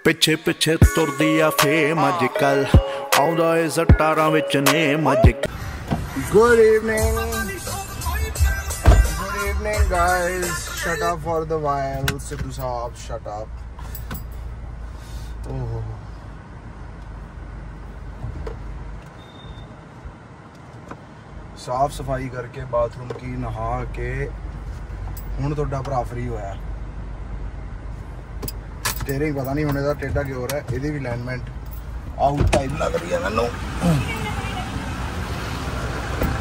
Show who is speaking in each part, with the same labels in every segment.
Speaker 1: ਪਿੱਛੇ ਪਿੱਛੇ ਤੁਰਦੀ ਆ ਫੇਮ ਅੱਜ ਕੱਲ ਆਉਂਦਾ ਏ ਸਟਾਰਾਂ ਵਿੱਚ ਨੇਮ ਅੱਜ।
Speaker 2: Good evening guys, shut up for the while. Sidhu Saab, shut up. Oh. साफ सफाई करके बाथरूम की नहा के हुण तुहाडा भरा फ्री होया। स्टीयरिंग पता नहीं होने का टेढ़ा क्यों हो रहा है, इहदी भी अलाइनमेंट आउट टाइप लग रही है मैनू।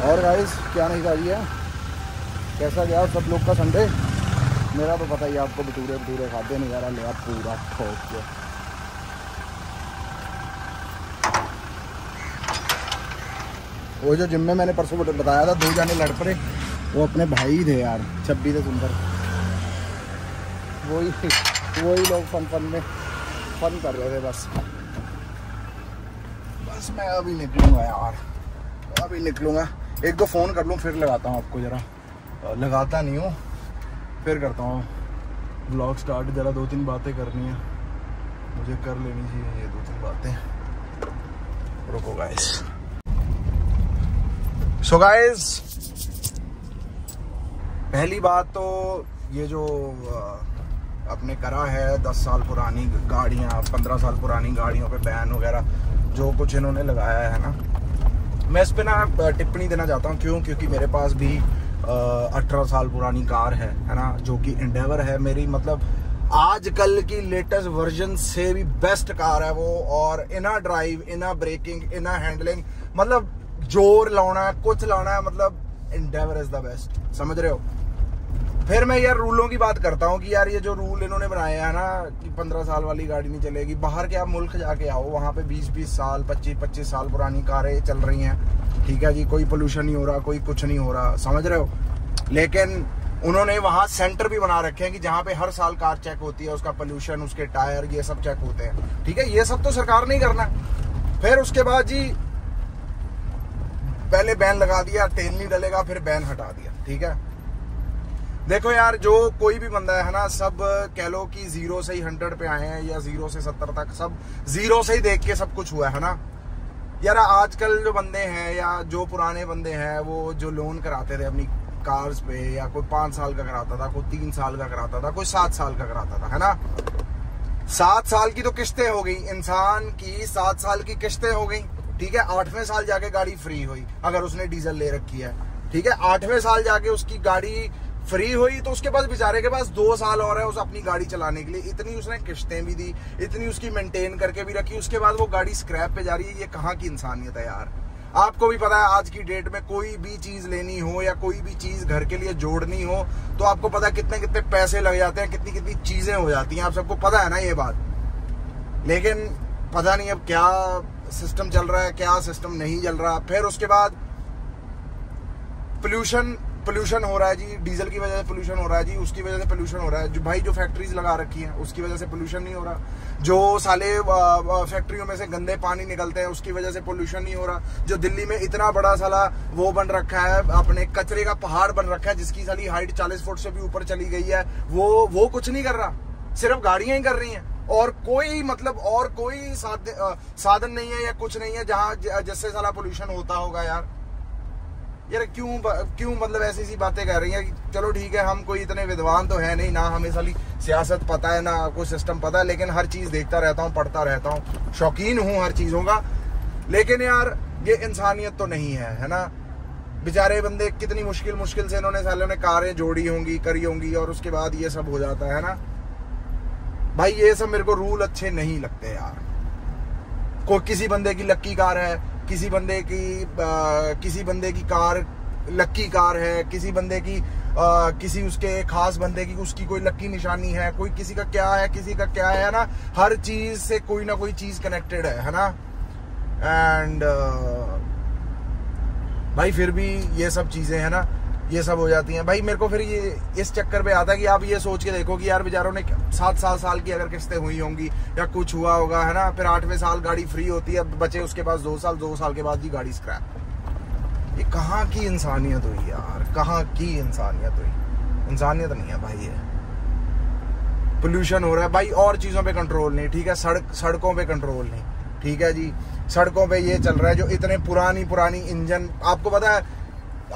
Speaker 2: और गाइस क्या नहीं खा रही है, कैसा गया सब लोग का संडे? मेरा तो पता ही आपको, भटूरे खाते नहीं यार, लिया पूरा ठोक के। वो जो जिम में मैंने परसों बताया था 2 जाने लड़ पड़े, वो अपने भाई थे यार, 26 थे सुंदर। वही लोग फन में फन कर रहे थे। बस मैं अभी निकलूँगा यार, अभी निकलूँगा। 1-2 फ़ोन कर लूँ फिर लगाता हूँ आपको, ज़रा लगाता नहीं हूँ, फिर करता हूँ व्लॉग स्टार्ट। ज़रा 2-3 बातें करनी है मुझे, कर लेनी चाहिए ये 2-3 बातें। रुको गाइस। सो गाइस, पहली बात तो ये जो अपने करा है 10 साल पुरानी गाड़ियाँ, 15 साल पुरानी गाड़ियों पे बैन वगैरह जो कुछ इन्होंने लगाया है ना, मैं इस पे ना टिप्पणी देना चाहता हूँ। क्योंकि मेरे पास भी 18 साल पुरानी कार है ना, जो कि एंडेवर है मेरी, मतलब आजकल की लेटेस्ट वर्जन से भी बेस्ट कार है वो। और इना ड्राइव, इना ब्रेकिंग, इना हैंडलिंग, मतलब जोर लाना है, कुछ लाना है, मतलब एंडेवर इज द बेस्ट, समझ रहे हो। फिर मैं यार रूलों की बात करता हूँ कि यार ये जो रूल इन्होंने बनाए हैं ना कि 15 साल वाली गाड़ी नहीं चलेगी। बाहर के आप मुल्क जाके आओ, वहाँ पे 20-20 साल, 25-25 साल पुरानी कारें चल रही हैं, ठीक है जी, कोई पोल्यूशन नहीं हो रहा, कोई कुछ नहीं हो रहा, समझ रहे हो। लेकिन उन्होंने वहाँ सेंटर भी बना रखे हैं कि जहाँ पे हर साल कार चेक होती है, उसका पोल्यूशन, उसके टायर, ये सब चेक होते हैं, ठीक है। ये सब तो सरकार नहीं करना। फिर उसके बाद जी पहले बैन लगा दिया, तेल नहीं डलेगा, फिर बैन हटा दिया, ठीक है। देखो यार, जो कोई भी बंदा है ना, सब कह लो कि 0 से ही 100 पे आए हैं, या 0 से 70 तक, सब 0 से ही देख के सब कुछ हुआ है ना यार। आजकल जो बंदे हैं या जो पुराने बंदे हैं, वो जो लोन कराते थे अपनी कार्स पे, या कोई 5 साल का कराता था, कोई 3 साल का कराता था, कोई 7 साल का कराता था, है ना। 7 साल की तो किस्तें हो गई, इंसान की 7 साल की किस्तें हो गई, ठीक है। 8वें साल जाके गाड़ी फ्री हुई, अगर उसने डीजल ले रखी है, ठीक है। 8वें साल जाके उसकी गाड़ी फ्री हुई, तो उसके पास बेचारे के पास 2 साल और है उस अपनी गाड़ी चलाने के लिए। इतनी उसने किस्तें भी दी, इतनी उसकी मेंटेन करके भी रखी, उसके बाद वो गाड़ी स्क्रैप पे जा रही है। ये कहाँ की इंसानियत है यार। आपको भी पता है आज की डेट में कोई भी चीज लेनी हो या कोई भी चीज घर के लिए जोड़नी हो, तो आपको पता है कितने कितने पैसे लग जाते हैं, कितनी कितनी चीजें हो जाती हैं, आप सबको पता है ना ये बात। लेकिन पता नहीं अब क्या सिस्टम चल रहा है, क्या सिस्टम नहीं चल रहा। फिर उसके बाद पोल्यूशन हो रहा है जी, डीजल की वजह से पोल्यूशन हो रहा है जी, उसकी वजह से पोल्यूशन हो रहा है। जो भाई जो फैक्ट्रीज लगा रखी हैं, उसकी वजह से पोल्यूशन नहीं हो रहा। जो साले फैक्ट्रियों में से गंदे पानी निकलते हैं, उसकी वजह से पोल्यूशन नहीं हो रहा। जो दिल्ली में इतना बड़ा साला वो बन रखा है, अपने कचरे का पहाड़ बन रखा है, जिसकी साली हाइट 40 फुट से भी ऊपर चली गई है, वो कुछ नहीं कर रहा, सिर्फ गाड़ियां ही कर रही हैं। और कोई मतलब और कोई साधन नहीं है या कुछ नहीं है जहाँ जिससे साला पोल्यूशन होता होगा यार। क्यों मतलब ऐसी सी बातें कह रही हैं कि चलो ठीक है, हम कोई इतने विद्वान तो है नहीं, ना हमें साली सियासत पता है, ना कोई सिस्टम पता है, लेकिन हर चीज देखता रहता हूँ, पढ़ता रहता हूँ, शौकीन हूँ हर चीजों का। लेकिन यार ये इंसानियत तो नहीं है ना। बेचारे बंदे कितनी मुश्किल से इन्होंने सालों ने कारें जोड़ी होंगी, करी होंगी, और उसके बाद ये सब हो जाता है ना भाई। ये सब मेरे को रूल अच्छे नहीं लगते यार। कोई किसी बंदे की लक्की कार है, किसी बंदे की कार लक्की कार है, किसी बंदे की किसी उसके खास बंदे की उसकी कोई लक्की निशानी है, कोई किसी का क्या है, किसी का क्या है ना। हर चीज से कोई ना कोई चीज कनेक्टेड है ना। एंड भाई फिर भी ये सब चीजें है ना, ये सब हो जाती हैं भाई। मेरे को फिर ये इस चक्कर पे आता है कि आप ये सोच के देखो कि यार बेचारों ने 7 साल की अगर किस्तें हुई होंगी या कुछ हुआ होगा, है ना। फिर 8वें साल गाड़ी फ्री होती है, बचे उसके पास 2 साल के बाद ही गाड़ी स्क्रैप। ये कहाँ की इंसानियत हुई यार, कहाँ की इंसानियत हुई? इंसानियत नहीं है भाई ये। पोल्यूशन हो रहा है भाई, और चीज़ों पे कंट्रोल नहीं, ठीक है, सड़कों पे कंट्रोल नहीं, ठीक है जी। सड़कों पे ये चल रहा है जो इतने पुरानी इंजन, आपको पता है,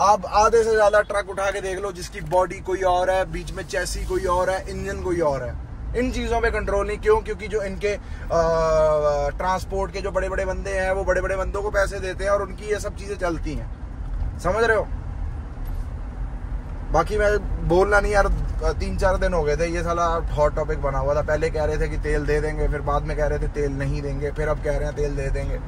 Speaker 2: आप आधे से ज़्यादा ट्रक उठा के देख लो जिसकी बॉडी कोई और है, बीच में चैसी कोई और है, इंजन कोई और है। इन चीज़ों पे कंट्रोल नहीं, क्यों? क्योंकि जो इनके ट्रांसपोर्ट के जो बड़े बड़े बंदे हैं वो बड़े बड़े बंदों को पैसे देते हैं और उनकी ये सब चीज़ें चलती हैं, समझ रहे हो। बाकी मैं बोलना नहीं यार, 3-4 दिन हो गए थे ये साला हॉट टॉपिक बना हुआ था। पहले कह रहे थे कि तेल दे देंगे, फिर बाद में कह रहे थे तेल नहीं देंगे, फिर अब कह रहे हैं तेल दे देंगे।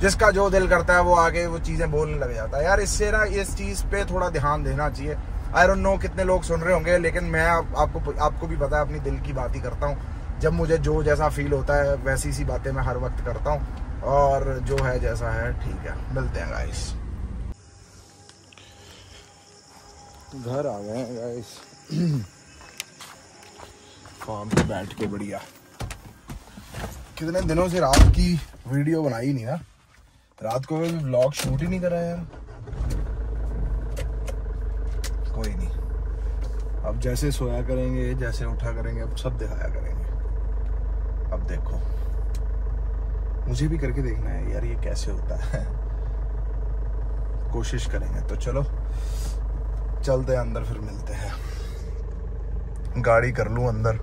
Speaker 2: जिसका जो दिल करता है वो आगे वो चीज़ें बोलने लग जाता है यार। इससे ना इस चीज़ पे थोड़ा ध्यान देना चाहिए। आई डोंट नो कितने लोग सुन रहे होंगे, लेकिन मैं आपको भी पता है, अपनी दिल की बात ही करता हूँ। जब मुझे जो जैसा फील होता है वैसी सी बातें मैं हर वक्त करता हूँ, और जो है जैसा है ठीक है। मिलते हैं गाइस। घर आ गए हैं गाइस, फार्म पे बैठ के बढ़िया। कितने दिनों से रात की वीडियो बनाई नहीं ना, रात को व्लॉग शूट ही नहीं करा यार। कोई नहीं, अब जैसे सोया करेंगे, जैसे उठा करेंगे, अब सब दिखाया करेंगे। अब देखो, मुझे भी करके देखना है यार ये कैसे होता है, कोशिश करेंगे। तो चलो चलते हैं अंदर, फिर मिलते हैं। गाड़ी कर लूं अंदर,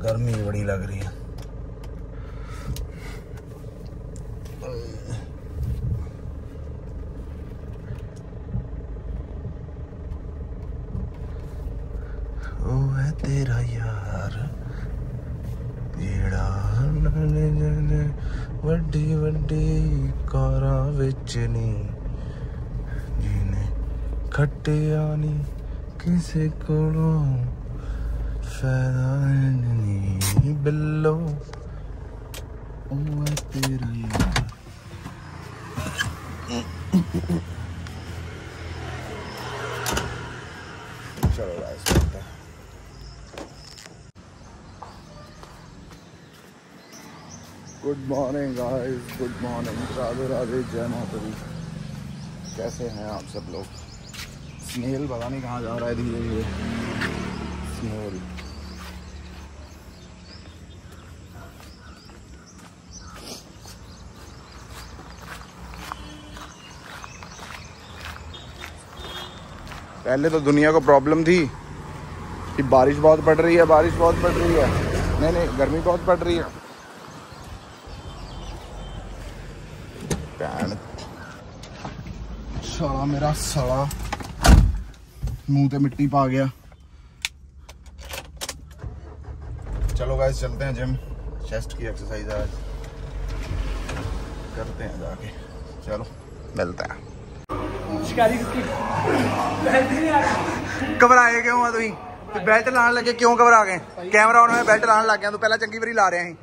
Speaker 2: गर्मी बड़ी लग रही है। ओ है तेरा यार जेड़ा वड्डी वड्डी कारा विच नी जीने खट्टिया नी किसे कोलों फायदा नहीं बिल्लो। ओ है तेरा यार। चलो guys, good morning guys, good morning, Radhe Radhe, जय माता। कैसे हैं आप सब लोग? स्नेल पता नहीं कहाँ जा रहा है धीरे धीरे। स्नेल पहले तो दुनिया को प्रॉब्लम थी कि बारिश बहुत पड़ रही है, बारिश बहुत पड़ रही है। नहीं, गर्मी बहुत पड़ रही है। साला मेरा साला मुंह पे मिट्टी पा गया। चलो गाइस चलते हैं जिम, चेस्ट की एक्सरसाइज आज करते हैं जाके। चलो मिलते हैं। घबराए क्यों आ तुम? बेल्ट लाने लगे क्यों घबरा गए? कैमरा ऑन है, बेल्ट लाने लग गया। तू पहला चंगी बारी ला रहे हैं।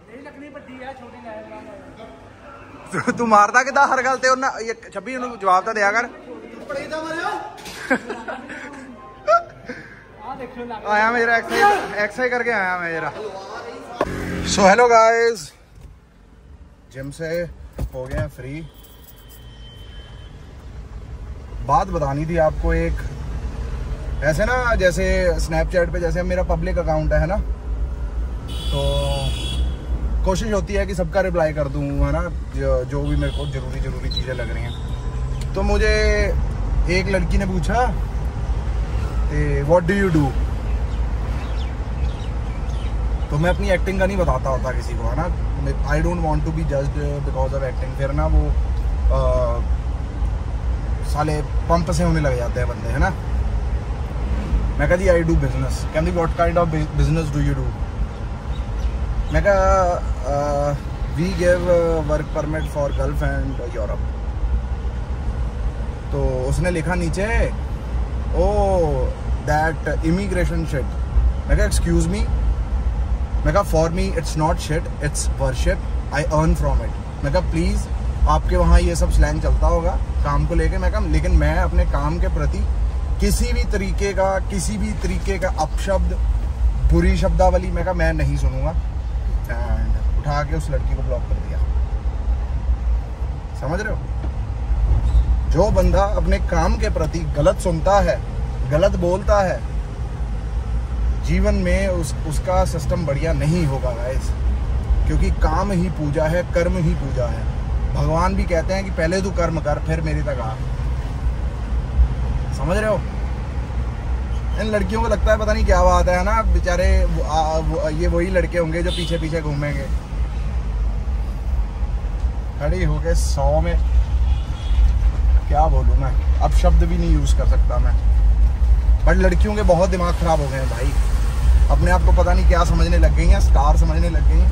Speaker 2: तू मारदा कि हर गल ते ये 26 जवाब तो दिया कर। आया मैं जरा एक्सरसाइज करके आया मैं जरा। सो हेलो गाइस, जिम से हो गए हैं फ्री। बात बतानी थी आपको एक, ऐसे ना जैसे स्नैपचैट पे जैसे मेरा पब्लिक अकाउंट है ना, तो कोशिश होती है कि सबका रिप्लाई कर दूं, है ना, जो भी मेरे को ज़रूरी चीज़ें लग रही हैं। तो मुझे एक लड़की ने पूछा व्हाट डू यू डू, तो मैं अपनी एक्टिंग का नहीं बताता होता किसी को, है ना। I don't want to be judged because of acting. फिर ना वो साले पंप से होने लग जाते हैं बंदे, है ना। मैं कहा जी आई डू बिजनेस। कहती what kind of business do you do? मैं कहा we give work permit for Gulf and Europe. तो उसने लिखा नीचे ओ दैट इमिग्रेशन शिट। मैं कहा एक्सक्यूज मी। मैं कहा for me it's not shit, it's worship, I earn from it. मैं कहा प्लीज़, आपके वहाँ ये सब स्लैंग चलता होगा काम को लेके। मैं कहा लेकिन मैं अपने काम के प्रति किसी भी तरीके का अपशब्द, बुरी शब्दावली, मैं कहा मैं नहीं सुनूंगा। एंड उठा के उस लड़की को ब्लॉक कर दिया। समझ रहे हो? जो बंदा अपने काम के प्रति गलत सुनता है, गलत बोलता है, जीवन में उसका सिस्टम बढ़िया नहीं होगा गाइस, क्योंकि काम ही पूजा है, कर्म ही पूजा है। भगवान भी कहते हैं कि पहले तू कर्म कर फिर मेरे तक आ। समझ रहे हो? इन लड़कियों को लगता है पता नहीं क्या बात है ना, बेचारे ये वही लड़के होंगे जो पीछे पीछे घूमेंगे। खड़ी हो गए 100 में, क्या बोलूँ मैं, अब शब्द भी नहीं यूज कर सकता मैं। बट लड़कियों के बहुत दिमाग खराब हो गए हैं भाई, अपने आप को पता नहीं क्या समझने लग गई हैं, स्टार समझने लग गई हैं।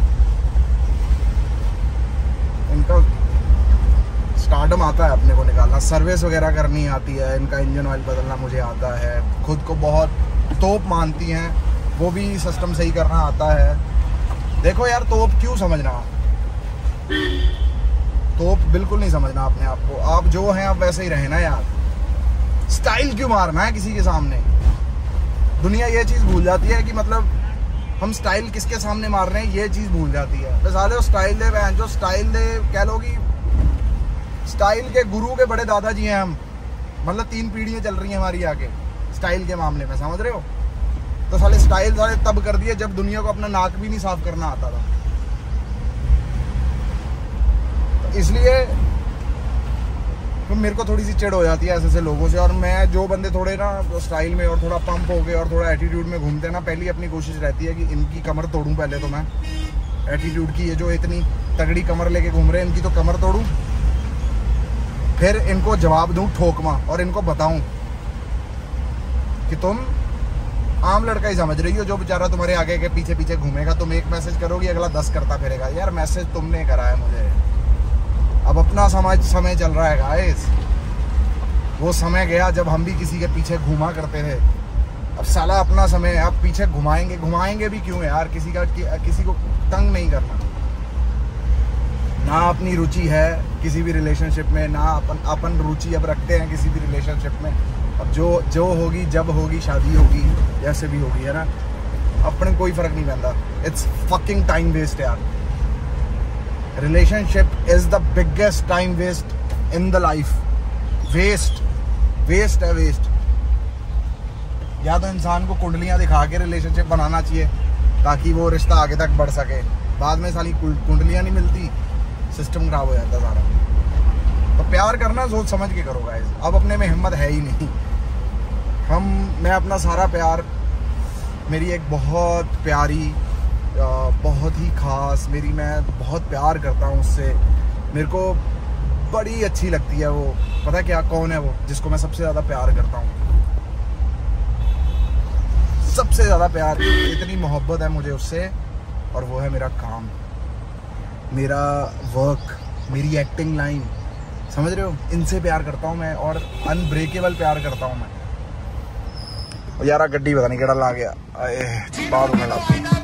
Speaker 2: इनका स्टार्डम आता है अपने को निकालना, सर्विस वगैरह करनी आती है, इनका इंजन ऑयल बदलना मुझे आता है, खुद को बहुत तोप मानती हैं, वो भी सिस्टम सही करना आता है। देखो यार, तोप क्यों समझना, तोप बिल्कुल नहीं समझना अपने आप को। आप जो हैं आप वैसे ही रहना यार। स्टाइल क्यों मारना है किसी के सामने? दुनिया ये चीज़ भूल जाती है कि मतलब हम स्टाइल किसके सामने मार रहे हैं, ये चीज़ भूल जाती है। तो साले स्टाइल दे बहन जो स्टाइल दे, कह लो कि स्टाइल के गुरु के बड़े दादाजी हैं हम, मतलब 3 पीढ़ियाँ चल रही हैं हमारी आगे स्टाइल के मामले में, समझ रहे हो? तो साले स्टाइल साले तब कर दिए जब दुनिया को अपना नाक भी नहीं साफ करना आता था। तो इसलिए तो मेरे को थोड़ी सी चिढ़ हो जाती है ऐसे लोगों से। और मैं जो बंदे थोड़े ना स्टाइल में और थोड़ा पंप हो गए और थोड़ा एटीट्यूड में घूमते हैं ना, पहली अपनी कोशिश रहती है कि इनकी कमर तोड़ूं पहले तो मैं। एटीट्यूड की ये जो इतनी तगड़ी कमर लेके घूम रहे हैं, इनकी तो कमर तोड़ूं, फिर इनको जवाब दूं ठोकमा और इनको बताऊं कि तुम आम लड़का ही समझ रही हो जो बेचारा तुम्हारे आगे के पीछे पीछे घूमेगा। तुम एक मैसेज करोगी, अगला 10 करता फिरेगा। यार मैसेज तुमने करा है मुझे, अब अपना समय चल रहा है गाइस। वो समय गया जब हम भी किसी के पीछे घूमा करते थे। अब साला अपना समय अब पीछे घुमाएंगे भी क्यों यार? किसी को तंग नहीं करना। ना अपनी रुचि है किसी भी रिलेशनशिप में, ना अपन रुचि अब रखते हैं किसी भी रिलेशनशिप में। अब जो होगी, जब होगी, शादी होगी, जैसे भी होगी, है ना, अपने कोई फर्क नहीं पड़ता। इट्स फकिंग टाइम वेस्ट यार। Relationship is the biggest time waste in the life. Waste है, वेस्ट। या तो इंसान को कुंडलियां दिखा के रिलेशनशिप बनाना चाहिए ताकि वो रिश्ता आगे तक बढ़ सके। बाद में साली कुंडलियां नहीं मिलती, सिस्टम खराब हो जाता सारा। तो प्यार करना सोच समझ के करो गाइस। अब अपने में हिम्मत है ही नहीं। मैं अपना सारा प्यार, मेरी एक बहुत प्यारी, बहुत ही खास, मैं बहुत प्यार करता हूँ उससे, मेरे को बड़ी अच्छी लगती है वो। पता है क्या, कौन है वो जिसको मैं सबसे ज़्यादा प्यार करता हूँ? सबसे ज़्यादा प्यार, इतनी मोहब्बत है मुझे उससे, और वो है मेरा काम, मेरा वर्क, मेरी एक्टिंग लाइन। समझ रहे हो? इनसे प्यार करता हूँ मैं, और अनब्रेकेबल प्यार करता हूँ मैं। यार गड्डी पता नहीं केड़ा ला गया, बाहर उठा।